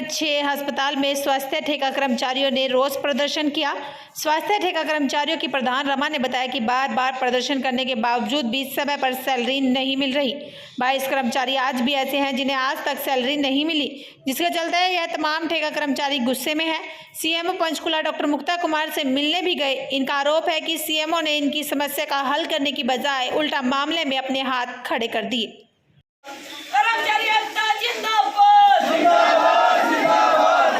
Number 6 अस्पताल में स्वास्थ्य ठेका कर्मचारियों ने रोष प्रदर्शन किया। स्वास्थ्य ठेका कर्मचारियों की प्रधान रमा ने बताया कि बार बार प्रदर्शन करने के बावजूद भी समय पर सैलरी नहीं मिल रही। 22 कर्मचारी आज भी ऐसे हैं जिन्हें आज तक सैलरी नहीं मिली, जिसके चलते यह तमाम ठेका कर्मचारी गुस्से में है। सीएमओ पंचकुला डॉक्टर मुक्ता कुमार से मिलने भी गए। इनका आरोप है कि सीएमओ ने इनकी समस्या का हल करने की बजाय उल्टा मामले में अपने हाथ खड़े कर दिए। कर्मचारी एकता जिंदाबाद जिंदाबाद जिंदाबाद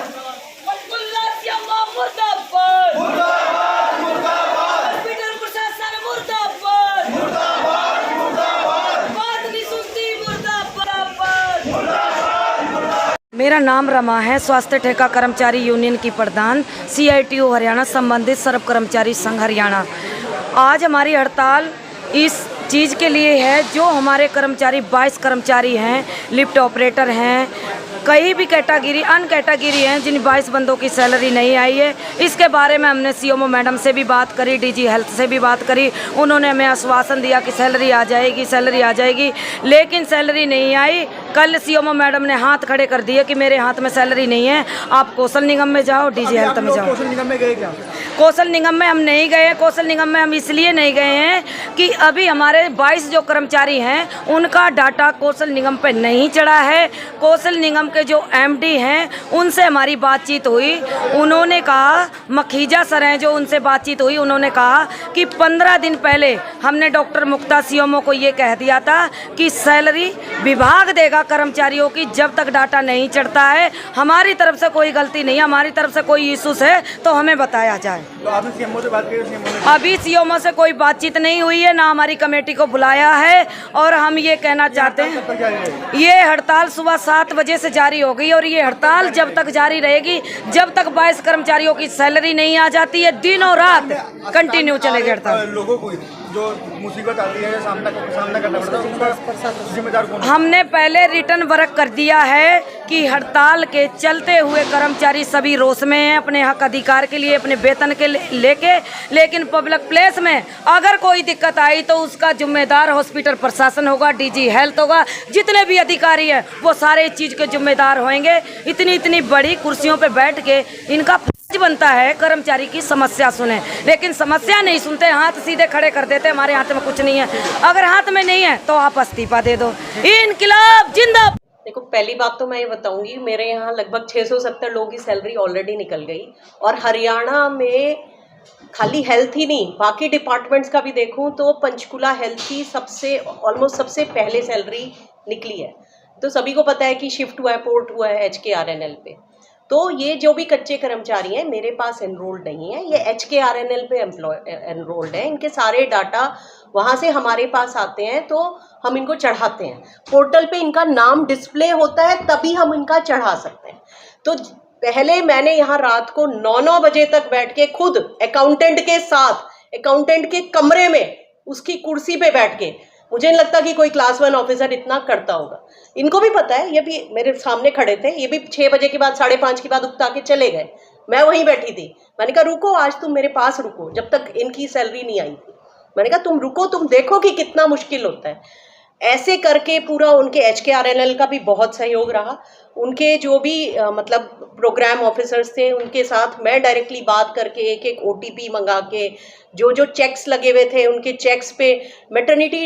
पंचकुला सीएमओ मुर्दाबाद मुर्दाबाद मुर्दाबाद हॉस्पिटल प्रशासन मुर्दाबाद मुर्दाबाद मुर्दाबाद बात नहीं सुनती मुर्दाबाद मुर्दाबाद। मेरा नाम रमा है, स्वास्थ्य ठेका कर्मचारी यूनियन की प्रधान, CITO हरियाणा संबंधित सर्व कर्मचारी संघ हरियाणा। आज हमारी हड़ताल इस चीज़ के लिए है, जो हमारे कर्मचारी 22 कर्मचारी हैं, लिफ्ट ऑपरेटर हैं, कई भी कैटेगरी अन कैटेगरी हैं जिन 22 बंदों की सैलरी नहीं आई है। इसके बारे में हमने CMO मैडम से भी बात करी, DG हेल्थ से भी बात करी। उन्होंने हमें आश्वासन दिया कि सैलरी आ जाएगी, सैलरी आ जाएगी, लेकिन सैलरी नहीं आई। कल CMO मैडम ने हाथ खड़े कर दिए कि मेरे हाथ में सैलरी नहीं है, आप कौशल निगम में जाओ, DG हेल्थ में जाओ। कौशल निगम में गए क्या? कौशल निगम में हम नहीं गए। कौशल निगम में हम इसलिए नहीं गए हैं कि अभी हमारे 22 जो कर्मचारी हैं उनका डाटा कौशल निगम पे नहीं चढ़ा है। कौशल निगम के जो MD हैं उनसे हमारी बातचीत हुई। उन्होंने कहा, मखीजा सर हैं जो, उनसे बातचीत हुई। उन्होंने कहा कि 15 दिन पहले हमने डॉक्टर मुक्ता CMO को ये कह दिया था कि सैलरी विभाग देगा कर्मचारियों की, जब तक डाटा नहीं चढ़ता है। हमारी तरफ से कोई गलती नहीं है, हमारी तरफ से कोई इशूज है तो हमें बताया जाए। तो आपने CMO से बात की? अभी CMO से कोई बातचीत नहीं हुई है, ना हमारी कमेटी को बुलाया है। और हम ये कहना चाहते हैं, ये हड़ताल सुबह 7 बजे से जारी हो गई और ये हड़ताल जब तक जारी रहेगी, जब तक 22 कर्मचारियों की सैलरी नहीं आ जाती है, दिन और रात कंटिन्यू चलेगी हड़ताल। लोगों को जो मुसीबत आती है सामना करना पड़ता है, उसका जिम्मेदार कौन? हमने पहले रिटर्न वर्क कर दिया है कि हड़ताल के चलते हुए कर्मचारी सभी रोष में हैं अपने हक अधिकार के लिए, अपने वेतन के लेके, लेकिन पब्लिक प्लेस में अगर कोई दिक्कत आई तो उसका जिम्मेदार हॉस्पिटल प्रशासन होगा, DG हेल्थ होगा, जितने भी अधिकारी हैं वो सारे इस चीज़ के जिम्मेदार होंगे। इतनी बड़ी कुर्सियों पे बैठ के इनका फर्ज बनता है कर्मचारी की समस्या सुने, लेकिन समस्या नहीं सुनते, हाथ सीधे खड़े कर देते, हमारे हाथ में कुछ नहीं है। अगर हाथ में नहीं है तो आप इस्तीफा दे दो। इनकलाब जिंदाबाद। देखो, पहली बात तो मैं ये बताऊंगी, मेरे यहाँ लगभग 670 लोगों की सैलरी ऑलरेडी निकल गई और हरियाणा में खाली हेल्थ ही नहीं, बाकी डिपार्टमेंट्स का भी देखूं तो पंचकुला हेल्थ की ऑलमोस्ट सबसे पहले सैलरी निकली है। तो सभी को पता है कि शिफ्ट हुआ है, पोर्ट हुआ है HKRNL पे। तो ये जो भी कच्चे कर्मचारी हैं मेरे पास एनरोल्ड नहीं है, ये HKRNL पे एनरोल्ड है। इनके सारे डाटा वहाँ से हमारे पास आते हैं तो हम इनको चढ़ाते हैं। पोर्टल पे इनका नाम डिस्प्ले होता है तभी हम इनका चढ़ा सकते हैं। तो पहले मैंने यहाँ रात को 9 बजे तक बैठ के खुद अकाउंटेंट के साथ, अकाउंटेंट के कमरे में उसकी कुर्सी पे बैठ के, मुझे नहीं लगता कि कोई क्लास 1 ऑफिसर इतना करता होगा। इनको भी पता है, ये भी मेरे सामने खड़े थे, ये भी 6 बजे के बाद 5:30 के बाद उकता के चले गए। मैं वहीं बैठी थी, मैंने कहा रुको, आज तुम मेरे पास रुको, जब तक इनकी सैलरी नहीं आई थी। मैंने कहा तुम रुको, तुम देखो कि कितना मुश्किल होता है। ऐसे करके पूरा उनके HKRNL का भी बहुत सहयोग रहा। उनके जो भी मतलब प्रोग्राम ऑफिसर्स थे उनके साथ मैं डायरेक्टली बात करके एक OTP मंगा के, जो चेक्स लगे हुए थे उनके चेक्स पे मैटरनिटी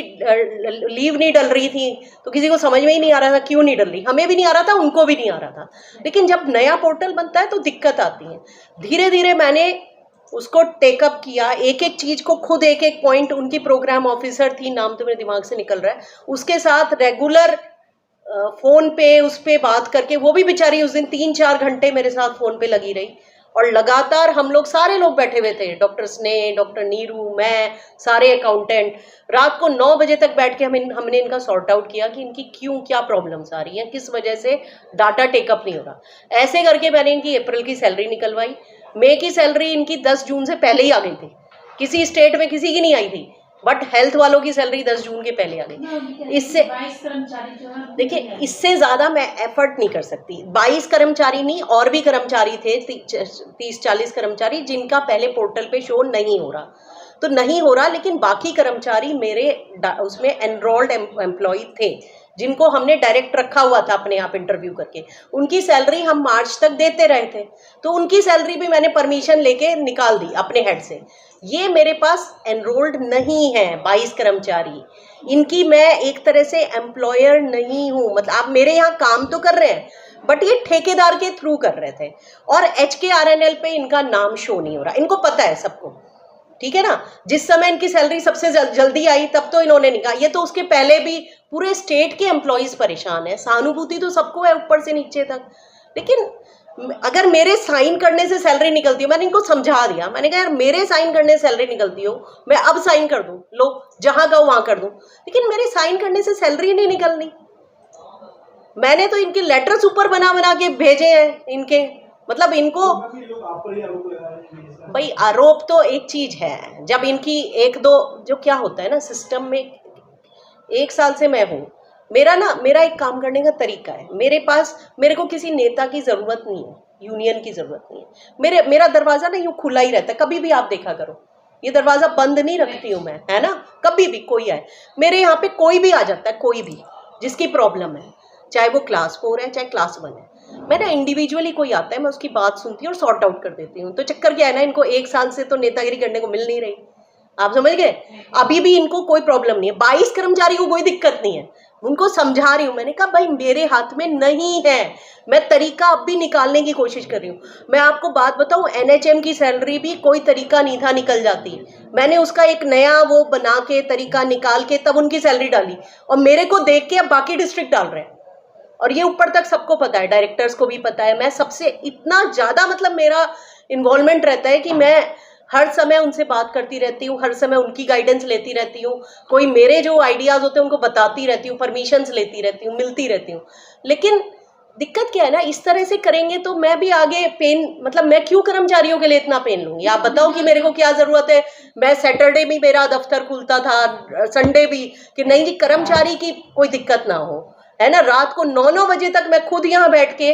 लीव नहीं डल रही थी, तो किसी को समझ में ही नहीं आ रहा था क्यों नहीं डल रही। हमें भी नहीं आ रहा था, उनको भी नहीं आ रहा था। लेकिन जब नया पोर्टल बनता है तो दिक्कत आती है। धीरे धीरे मैंने उसको टेकअप किया, एक चीज़ को खुद, एक पॉइंट। उनकी प्रोग्राम ऑफिसर थी, नाम तो मेरे दिमाग से निकल रहा है, उसके साथ रेगुलर फ़ोन पे उस पर बात करके, वो भी बेचारी उस दिन 3-4 घंटे मेरे साथ फ़ोन पे लगी रही। और लगातार हम लोग सारे लोग बैठे हुए थे, डॉक्टर स्नेह, डॉक्टर नीरू, मैं, सारे अकाउंटेंट, रात को 9 बजे तक बैठ के हमने इनका सॉर्ट आउट किया कि इनकी क्यों क्या प्रॉब्लम्स आ रही हैं, किस वजह से डाटा टेकअप नहीं हो रहा। ऐसे करके मैंने इनकी अप्रैल की सैलरी निकलवाई। मई की सैलरी इनकी 10 जून से पहले ही आ गई थी। किसी स्टेट में किसी की नहीं आई थी, बट हेल्थ वालों की सैलरी 10 जून के पहले आ गई। इससे देखिए, इससे ज़्यादा मैं एफर्ट नहीं कर सकती। 22 कर्मचारी नहीं, और भी कर्मचारी थे, 30-40 कर्मचारी, जिनका पहले पोर्टल पे शो नहीं हो रहा। तो नहीं हो रहा, लेकिन बाकी कर्मचारी मेरे उसमें एनरोल्ड एम्प्लॉय थे जिनको हमने डायरेक्ट रखा हुआ था अपने आप इंटरव्यू करके, उनकी सैलरी हम मार्च तक देते रहे थे, तो उनकी सैलरी भी मैंने परमिशन लेके निकाल दी अपने हेड से। ये मेरे पास एनरोल्ड नहीं है 22 कर्मचारी, इनकी मैं एक तरह से एम्प्लॉयर नहीं हूँ, मतलब आप मेरे यहाँ काम तो कर रहे हैं बट ये ठेकेदार के थ्रू कर रहे थे, और HKRNL पे इनका नाम शो नहीं हो रहा, इनको पता है सबको, ठीक है ना। जिस समय इनकी सैलरी सबसे जल्दी आई तब तो इन्होंने निकाला, ये तो उसके पहले भी पूरे स्टेट के एम्प्लॉइज परेशान है, सहानुभूति तो सबको है ऊपर से नीचे तक। लेकिन अगर मेरे साइन करने से सैलरी निकलती हो, मैंने इनको समझा दिया, मैंने कहा यार मेरे साइन करने से सैलरी निकलती हो, मैं अब साइन कर दूं, लो जहां गो वहां कर दूं, लेकिन मेरे साइन करने से सैलरी नहीं निकलनी। मैंने तो इनके लेटर्स ऊपर बना बना के भेजे हैं इनके, मतलब इनको भाई आरोप तो एक चीज है, जब इनकी एक दो जो क्या होता है ना सिस्टम में, 1 साल से मैं हूँ, मेरा एक काम करने का तरीका है, मेरे को किसी नेता की जरूरत नहीं है, यूनियन की जरूरत नहीं है, मेरा दरवाजा ना यूं खुला ही रहता है, कभी भी आप देखा करो, ये दरवाजा बंद नहीं रखती हूँ मैं, है ना। कभी भी कोई आए मेरे यहाँ पे, कोई भी आ जाता है, कोई भी जिसकी प्रॉब्लम है, चाहे वो क्लास 4 है चाहे क्लास 1 है, मैं ना इंडिविजुअली कोई आता है मैं उसकी बात सुनती हूँ और सॉर्ट आउट कर देती हूँ। तो चक्कर क्या है ना, इनको 1 साल से तो नेतागिरी करने को मिल नहीं रही, आप समझ गए। अभी भी इनको कोई प्रॉब्लम नहीं है, 22 कर्मचारी को कोई दिक्कत नहीं है, उनको समझा रही हूँ। मैंने कहा भाई मेरे हाथ में नहीं है, मैं तरीका अब भी निकालने की कोशिश कर रही हूँ। मैं आपको बात बताऊँ, NHM की सैलरी भी कोई तरीका नहीं था निकल जाती, मैंने उसका एक नया वो बना के तरीका निकाल के तब उनकी सैलरी डाली, और मेरे को देख के अब बाकी डिस्ट्रिक्ट डाल रहे हैं, और ये ऊपर तक सबको पता है, डायरेक्टर्स को भी पता है। मैं सबसे इतना ज़्यादा मतलब मेरा इन्वॉल्वमेंट रहता है कि मैं हर समय उनसे बात करती रहती हूँ, हर समय उनकी गाइडेंस लेती रहती हूँ, कोई मेरे जो आइडियाज़ होते हैं उनको बताती रहती हूँ, परमिशंस लेती रहती हूँ, मिलती रहती हूँ। लेकिन दिक्कत क्या है ना, इस तरह से करेंगे तो मैं भी आगे पेन, मतलब मैं क्यों कर्मचारियों के लिए इतना पेन लूँगी। आप बताओ कि मेरे को क्या ज़रूरत है, मैं सैटरडे भी मेरा दफ्तर खुलता था, संडे भी, कि नहीं जी कर्मचारी की कोई दिक्कत ना हो, है ना। रात को 9-9 बजे तक मैं खुद यहाँ बैठ के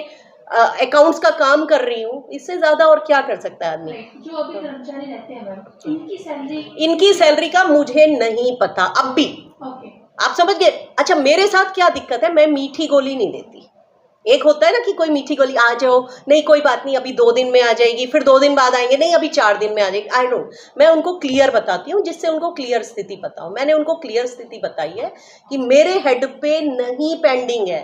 अकाउंट्स का काम कर रही हूँ, इससे ज्यादा और क्या कर सकता है आदमी। जो अभी कर्मचारी रहते हैं मैम, इनकी सैलरी का मुझे नहीं पता अब भी, ओके, आप समझ गए। अच्छा मेरे साथ क्या दिक्कत है, मैं मीठी गोली नहीं देती। एक होता है ना कि कोई मीठी गोली, आ जाओ, नहीं कोई बात नहीं अभी 2 दिन में आ जाएगी, फिर 2 दिन बाद आएंगे, नहीं अभी 4 दिन में आ जाएगी, आई डोंट। मैं उनको क्लियर बताती हूँ जिससे उनको क्लियर स्थिति पता हो। मैंने उनको क्लियर स्थिति बताई है कि मेरे हेड पे नहीं पेंडिंग है,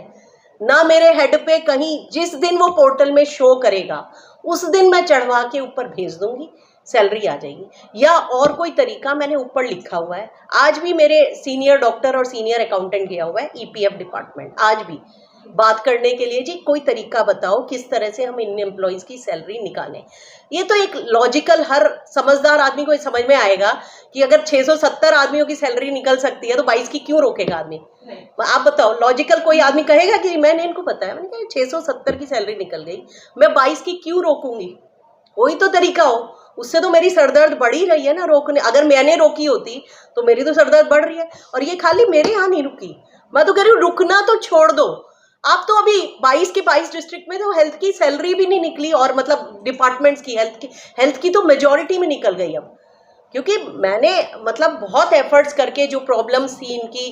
ना मेरे हेड पे कहीं, जिस दिन वो पोर्टल में शो करेगा उस दिन मैं चढ़वा के ऊपर भेज दूंगी, सैलरी आ जाएगी। या और कोई तरीका मैंने ऊपर लिखा हुआ है, आज भी मेरे सीनियर डॉक्टर और सीनियर अकाउंटेंट गया हुआ है EPF डिपार्टमेंट, आज भी बात करने के लिए, जी कोई तरीका बताओ किस तरह से हम इन एम्प्लॉइज की सैलरी निकालें। ये तो एक लॉजिकल, हर समझदार आदमी को समझ में आएगा कि अगर 670 आदमियों की सैलरी निकल सकती है तो 22 की क्यों रोकेगा आदमी। आप बताओ, लॉजिकल कोई आदमी कहेगा कि मैंने इनको पता है, मैंने कहा 670 की सैलरी निकल गई, मैं 22 की क्यों रोकूंगी। कोई तो तरीका हो, उससे तो मेरी सरदर्द बढ़ ही रही है ना रोकने। अगर मैंने रोकी होती तो मेरी तो सरदर्द बढ़ रही है। और ये खाली मेरे यहाँ नहीं रुकी, मैं तो कह रही हूँ रुकना तो छोड़ दो। आप तो अभी 22 के 22 डिस्ट्रिक्ट में तो हेल्थ की सैलरी भी नहीं निकली, और मतलब डिपार्टमेंट्स की हेल्थ की तो मेजॉरिटी में निकल गई अब, क्योंकि मैंने मतलब बहुत एफर्ट्स करके जो प्रॉब्लम्स थी इनकी,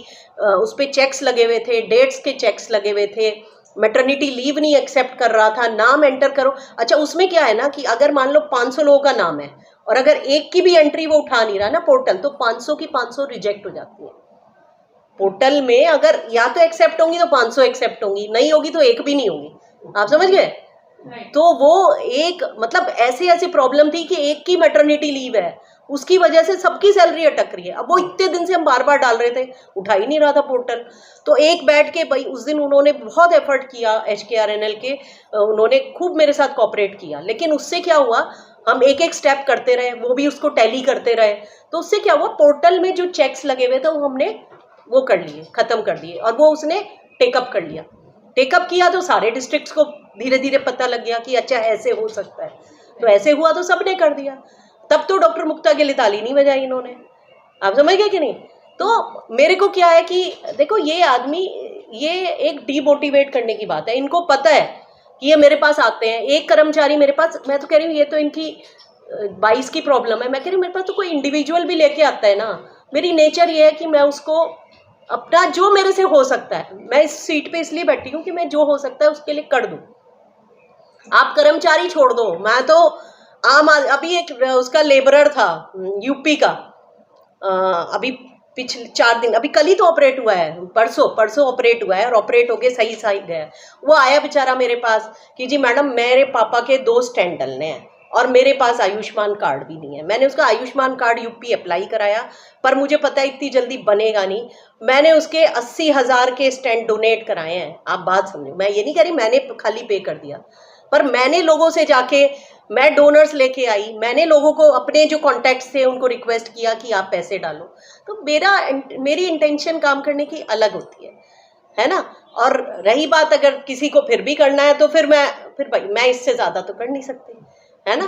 उस पर चेक्स लगे हुए थे, डेट्स के चेक्स लगे हुए थे, मैटरनिटी लीव नहीं एक्सेप्ट कर रहा था, नाम एंटर करो। अच्छा उसमें क्या है ना कि अगर मान लो 500 लोगों का नाम है और अगर एक की भी एंट्री वो उठा नहीं रहा ना पोर्टल, तो 500 की 500 रिजेक्ट हो जाती है पोर्टल में। अगर या तो एक्सेप्ट होंगी तो 500 एक्सेप्ट होंगी, नहीं होगी तो एक भी नहीं होगी, आप समझ गए। तो वो एक मतलब ऐसे प्रॉब्लम थी कि एक की मैटरनिटी लीव है, उसकी वजह से सबकी सैलरी अटक रही है। अब वो इतने दिन से हम बार बार डाल रहे थे, उठा ही नहीं रहा था पोर्टल। तो एक बैठ के भाई उस दिन उन्होंने बहुत एफर्ट किया, HKRNL के उन्होंने खूब मेरे साथ कोऑपरेट किया। लेकिन उससे क्या हुआ, हम एक एक स्टेप करते रहे, वो भी उसको टैली करते रहे। तो उससे क्या हुआ, पोर्टल में जो चेक्स लगे हुए थे वो हमने वो कर लिए, खत्म कर दिए, और वो उसने टेकअप कर लिया। टेकअप किया तो सारे डिस्ट्रिक्ट्स को धीरे धीरे पता लग गया कि अच्छा ऐसे हो सकता है। तो ऐसे हुआ तो सबने कर दिया। तब तो डॉक्टर मुक्ता के लिए ताली नहीं बजाई इन्होंने, आप समझ गए कि नहीं। तो मेरे को क्या है कि देखो ये आदमी, ये एक डीमोटिवेट करने की बात है। इनको पता है कि ये मेरे पास आते हैं, एक कर्मचारी मेरे पास, मैं तो कह रही हूँ ये तो इनकी 22 की प्रॉब्लम है, मैं कह रही हूँ मेरे पास तो कोई इंडिविजुअल भी लेके आता है ना। मेरी नेचर ये है कि मैं उसको अपना जो मेरे से हो सकता है, मैं इस सीट पे इसलिए बैठी हूँ कि मैं जो हो सकता है उसके लिए कर दूँ। आप कर्मचारी छोड़ दो, मैं तो अभी एक उसका लेबरर था यूपी का, अभी पिछले 4 दिन, अभी कल ही तो ऑपरेट हुआ है, परसों ऑपरेट हुआ है और ऑपरेट होके सही गया। वो आया बेचारा मेरे पास कि जी मैडम मेरे पापा के 2 स्टेंट डलने हैं और मेरे पास आयुष्मान कार्ड भी नहीं है। मैंने उसका आयुष्मान कार्ड यूपी अप्लाई कराया, पर मुझे पता है इतनी जल्दी बनेगा नहीं। मैंने उसके 80,000 के स्टेंट डोनेट कराए हैं। आप बात समझो, मैं ये नहीं कह रही मैंने खाली पे कर दिया, पर मैंने लोगों से जाके मैं डोनर्स लेके आई, मैंने लोगों को अपने जो कॉन्टैक्ट्स थे उनको रिक्वेस्ट किया कि आप पैसे डालो। तो मेरी इंटेंशन काम करने की अलग होती है ना। और रही बात अगर किसी को फिर भी करना है तो फिर भाई मैं इससे ज़्यादा तो कर नहीं सकती, है ना।